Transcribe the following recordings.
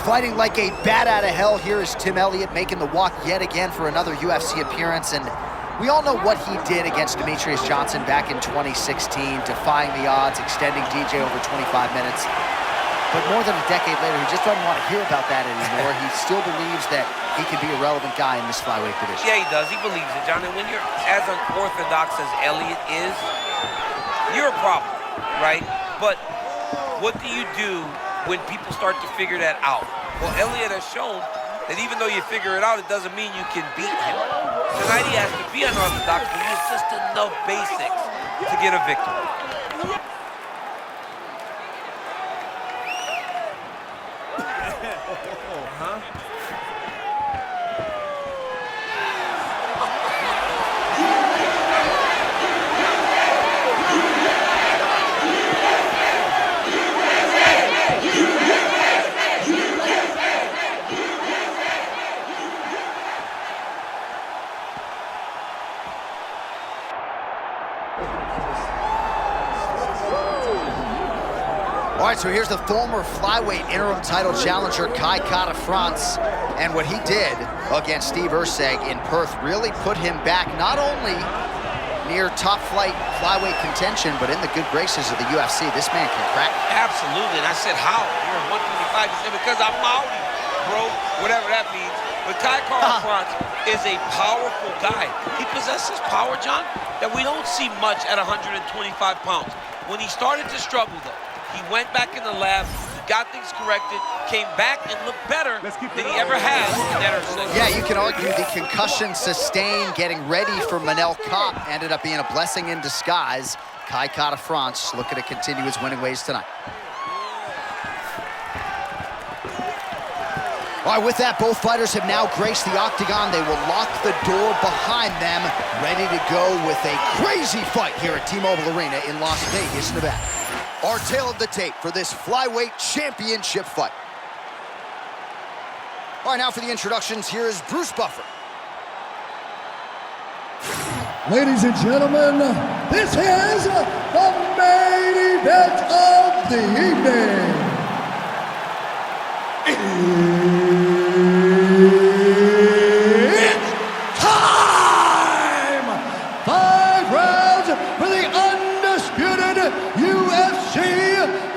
Fighting like a bat out of hell, here is Tim Elliott making the walk yet again for another UFC appearance. And we all know what he did against Demetrius Johnson back in 2016, defying the odds, extending DJ over 25 minutes. But more than a decade later, he just doesn't want to hear about that anymore. He still believes that he can be a relevant guy in this flyweight division. Yeah, he does. He believes it, John. And when you're as unorthodox as Elliott is, you're a problem, right? But what do you do when people start to figure that out? Well, Elliott has shown that even though you figure it out, it doesn't mean you can beat him. Tonight he has to be unorthodox, but use just enough basics to get a victory. All right, so here's the former flyweight interim title challenger, Kai Kara-France. And what he did against Steve Erceg in Perth really put him back not only near top flight flyweight contention, but in the good graces of the UFC. This man can crack. Absolutely, and I said, how? You're 125. He said, because I'm Maori, bro, whatever that means. But Kai Kara-France is a powerful guy. He possesses power, John, that we don't see much at 125 pounds. When he started to struggle, though, he went back in the lab, he got things corrected, came back and looked better than he ever has in that Erceg. Yeah, you can argue the concussion sustained getting ready for Manel Kopp ended up being a blessing in disguise. Kai Kara-France looking to continue his winning ways tonight. All right, with that, both fighters have now graced the octagon. They will lock the door behind them, ready to go with a crazy fight here at T-Mobile Arena in Las Vegas, Nevada. Our tale of the tape for this flyweight championship fight. All right, now for the introductions, here is Bruce Buffer. Ladies and gentlemen, this is the main event of the evening. It's time! 5 rounds for the undisputed UFC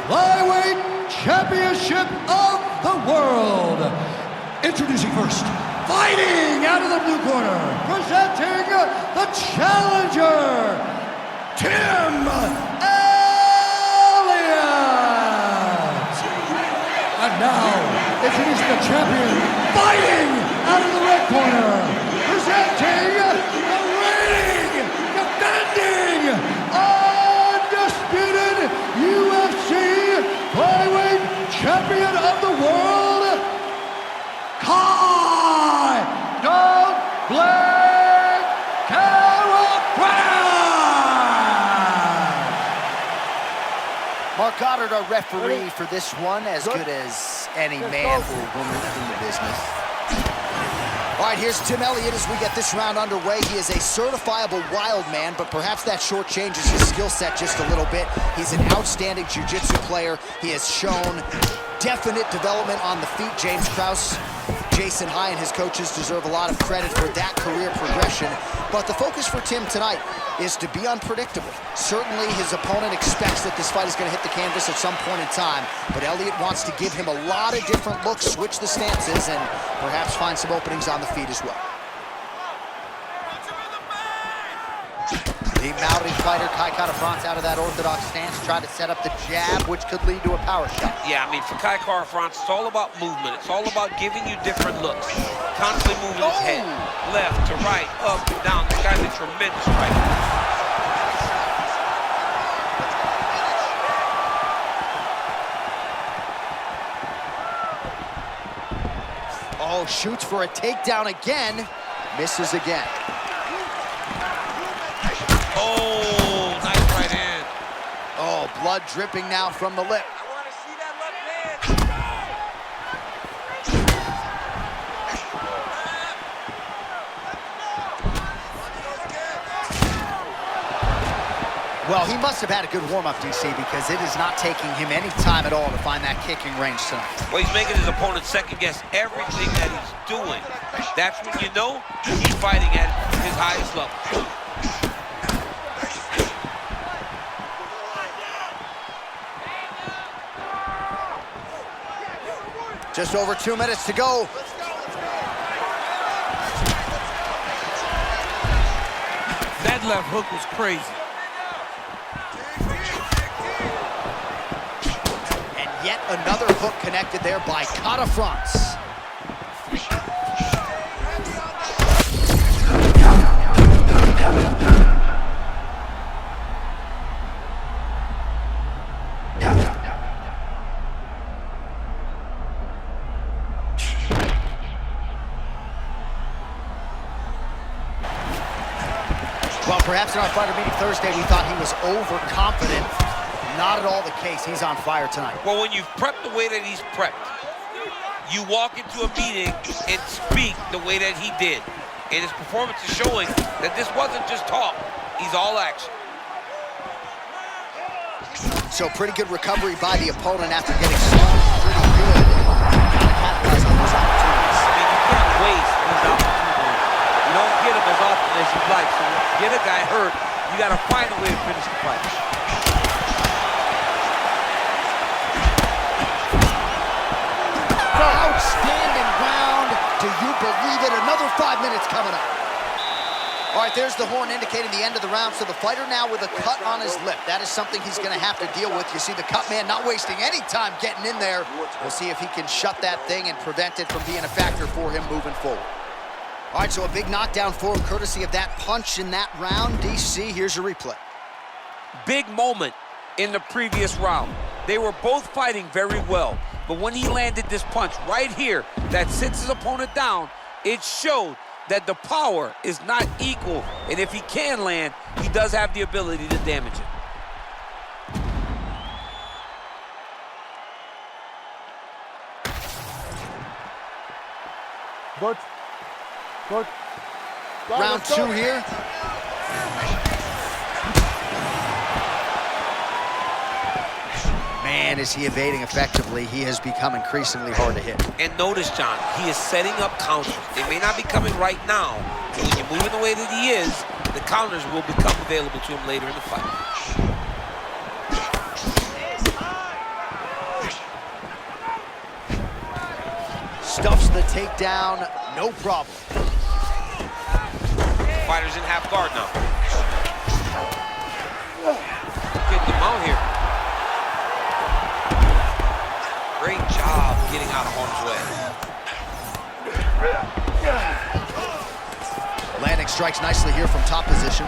Flyweight Championship of the World. Introducing first, fighting out of the blue corner, presenting the challenger, Tim Elliott. And now, introducing the champion, fighting out of the red corner, presenting the reigning, defending, undisputed UFC Flyweight Champion of the World, Kai "Don't Blame Kara-France." Mark Goddard, our referee for this one, as good as any man or woman in the business. All right, here's Tim Elliott as we get this round underway. He is a certifiable wild man, but perhaps that shortchanges his skill set just a little bit. He's an outstanding jiu-jitsu player. He has shown definite development on the feet. James Krause, Jason High, and his coaches deserve a lot of credit for that career progression. But the focus for Tim tonight is to be unpredictable. Certainly his opponent expects that this fight is going to hit the canvas at some point in time, but Elliott wants to give him a lot of different looks, switch the stances, and perhaps find some openings on the feet as well. The Maori fighter, Kai Kara-France, out of that orthodox stance, trying to set up the jab, which could lead to a power shot. Yeah, I mean, for Kai Kara-France, it's all about movement. It's all about giving you different looks. Constantly moving his head, left to right, up and down. This guy's a tremendous fighter. Oh, shoots for a takedown again, misses again. Oh, nice right hand. Oh, blood dripping now from the lip. I want to see that left hand. Well, he must have had a good warm-up, DC, because it is not taking him any time at all to find that kicking range tonight. Well, he's making his opponent second-guess everything that he's doing. That's when you know he's fighting at his highest level. Just over 2 minutes to go. That left hook was crazy. And yet another hook connected there by Kata France. Well, perhaps in our fighter meeting Thursday, we thought he was overconfident. Not at all the case. He's on fire tonight. Well, when you've prepped the way that he's prepped, you walk into a meeting and speak the way that he did. And his performance is showing that this wasn't just talk. He's all action. So pretty good recovery by the opponent after getting stung pretty good. Gotta capitalize on those opportunities. I mean, you can't waste these opportunities. You don't get them as often as you'd like. So when you get a guy hurt, you got to find a way to finish the fight. Outstanding round. Do you believe it? Another 5 minutes coming up. All right, there's the horn indicating the end of the round. So the fighter now with a cut on his lip. That is something he's going to have to deal with. You see the cut man not wasting any time getting in there. We'll see if he can shut that thing and prevent it from being a factor for him moving forward. All right, so a big knockdown for him courtesy of that punch in that round. DC, here's your replay. Big moment in the previous round. They were both fighting very well. But when he landed this punch right here that sits his opponent down, it showed that the power is not equal. And if he can land, he does have the ability to damage it. Good. Good. Round two here. Man, is he evading effectively. He has become increasingly hard to hit. And notice, John, he is setting up counters. They may not be coming right now, but when you're moving the way that he is, the counters will become available to him later in the fight. Stuffs the takedown, no problem. Fighter's in half guard now. Get them out here. Great job getting out of harm's way. Landing strikes nicely here from top position.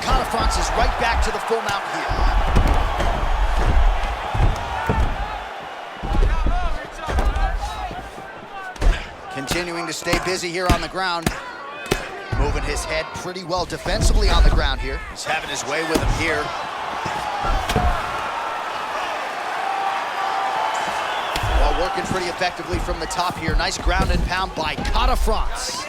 Kata France is right back to the full mount here. Continuing to stay busy here on the ground. Moving his head pretty well defensively on the ground here. He's having his way with him here. While working pretty effectively from the top here. Nice ground and pound by Kata France.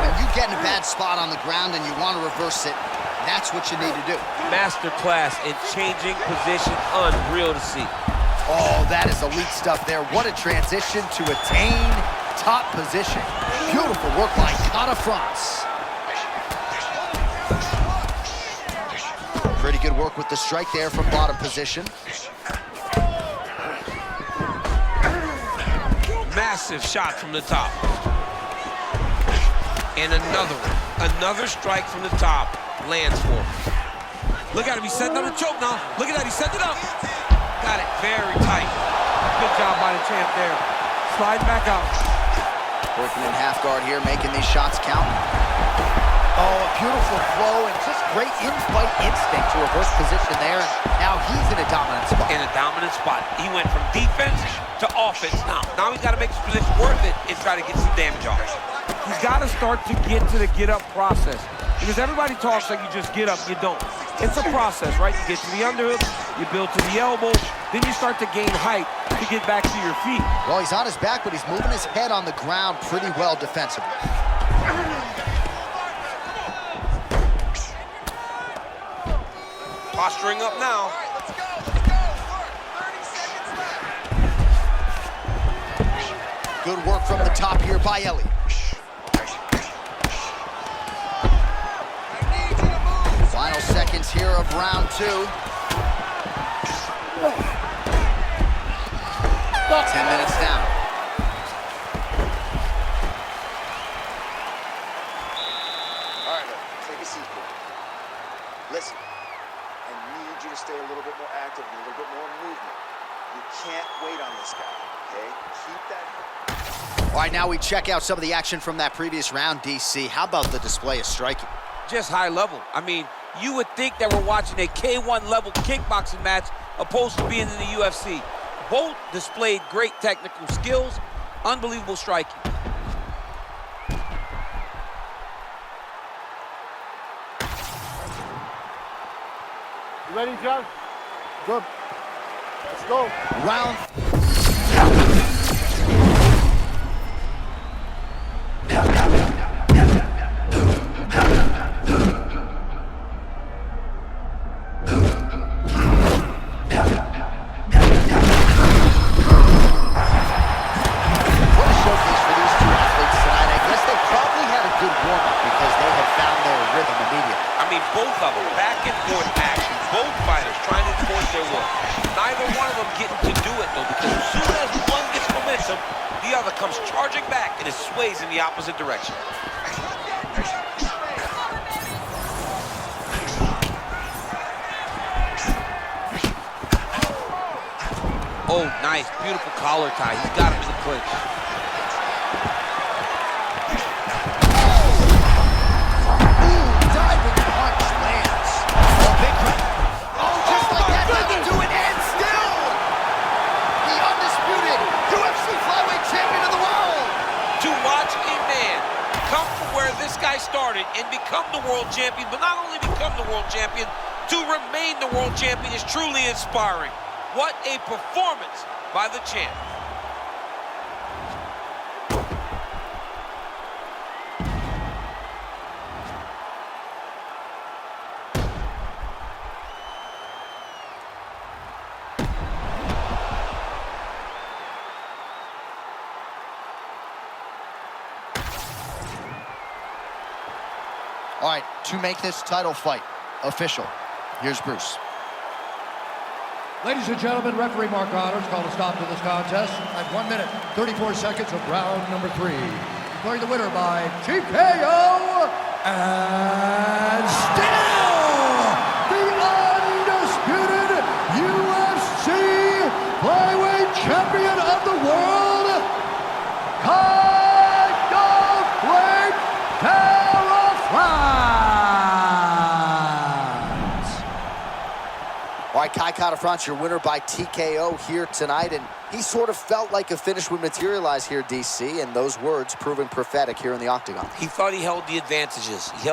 When you get in a bad spot on the ground and you want to reverse it, that's what you need to do. Masterclass in changing position, unreal to see. Oh, that is elite stuff there. What a transition to attain top position. Beautiful work by Kata France. Pretty good work with the strike there from bottom position. Massive shot from the top. And another one. Another strike from the top lands for him. Look at him, he's setting up a choke now. Look at that, he set it up. Got it very tight. Good job by the champ there. Slide back out. Working in half guard here, making these shots count. Oh, a beautiful flow and just great in-fight instinct to reverse position there. Now he's in a dominant spot. In a dominant spot. He went from defense to offense now. Now he's got to make his position worth it and try to get some damage off. He's got to start to get to the get-up process. Because everybody talks like you just get up, you don't. It's a process, right? You get to the underhook, you build to the elbow, then you start to gain height, to get back to your feet. Well, he's on his back, but he's moving his head on the ground pretty well defensively. Posturing up now. Let's go. Work. 30 seconds left. Good work from the top here by Elliott. Final seconds here of round 2. 10 minutes down. All right, take a seat here. Listen, I need you to stay a little bit more active and a little bit more movement. You can't wait on this guy, okay? Keep that. All right, now we check out some of the action from that previous round, DC. How about the display of striking? Just high level. I mean, you would think that we're watching a K1 level kickboxing match opposed to being in the UFC. Both displayed great technical skills, unbelievable striking. You ready, John? Good. Let's go. Round. Both of them, back and forth action. Both fighters trying to enforce their will. Neither one of them getting to do it, though, because as soon as one gets momentum, the other comes charging back and it sways in the opposite direction. Oh, nice. Beautiful collar tie. He's got him in the clinch. This guy started and become the world champion, but not only become the world champion, to remain the world champion is truly inspiring. What a performance by the champ. All right, to make this title fight official, here's Bruce. Ladies and gentlemen, referee Mark Honors called a stop to this contest at 1 minute, 34 seconds of round number 3. Declaring the winner by TKO and still the undisputed UFC flyweight champion of the world, All right, Kai Kara-France, your winner by TKO here tonight, and he sort of felt like a finish would materialize here, DC, and those words proving prophetic here in the octagon. He thought he held the advantages. He held